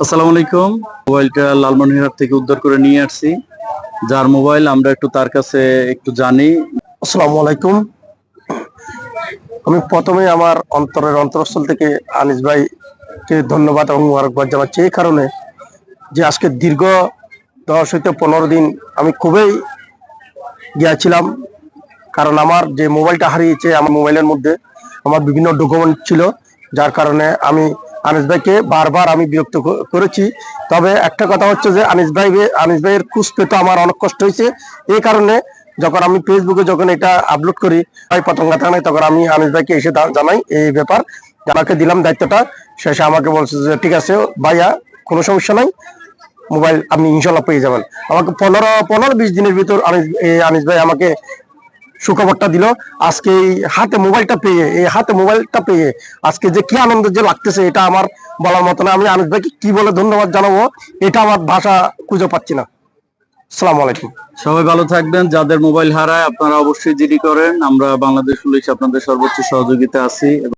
আসসালামু আলাইকুম। মোবাইলটা লালমনিরহাট থেকে উদ্ধার করে নিয়ে আসছি। যার মোবাইল আমরা একটু তার কাছে একটু জানি। আসসালামু আলাইকুম। আমি প্রথমে আমার অন্তরের অন্তরস্থল থেকে আনিস ভাইকে ধন্যবাদ এবং মোবারকবাদ জানাচ্ছি এই কারণে যে আজকে দীর্ঘ 10 হইতে 15 দিন আমি খুবই গিয়েছিলাম। কারণ আমার যে মোবাইলটা হারিয়েছে, আমার মোবাইলের মধ্যে আমার বিভিন্ন ডকুমেন্ট ছিল, যার কারণে আমি আনিস ভাইকে বারবার আমি বিরক্ত করেছি। তবে একটা কথা হচ্ছে যে আনিস ভাইয়ের খোঁজ পেতে আমার অনেক কষ্ট হয়েছে। এই কারণে যখন আমি ফেসবুকে যখন এটা আপলোড করি ভাই পতঙ্গা থানায়, তখন আমি আনিস ভাইকে এসে জানাই এই ব্যাপার, আমাকে দিলাম দায়িত্বটা। শেষে আমাকে বলছে যে ঠিক আছে ভাইয়া, কোনো সমস্যা নাই, মোবাইল আপনি ইনশাল্লাহ পেয়ে যাবেন। আমাকে 15-20 দিনের ভিতর আনিস ভাই আমাকে সুখবরটা দিল। আজকে এই হাতে মোবাইলটা পেয়ে আজকে যে কি আনন্দ যে লাগতেছে, এটা আমার বলার মতো না। আমি আনিস ভাইকে কি বলে ধন্যবাদ জানাবো, এটা আমার ভাষা খুঁজে পাচ্ছি না। আসসালামু আলাইকুম। সবাই ভালো থাকবেন। যাদের মোবাইল হারায় আপনারা অবশ্যই জিডি করেন। আমরা বাংলাদেশ পুলিশ আপনাদের সর্বোচ্চ সহযোগিতা আছি।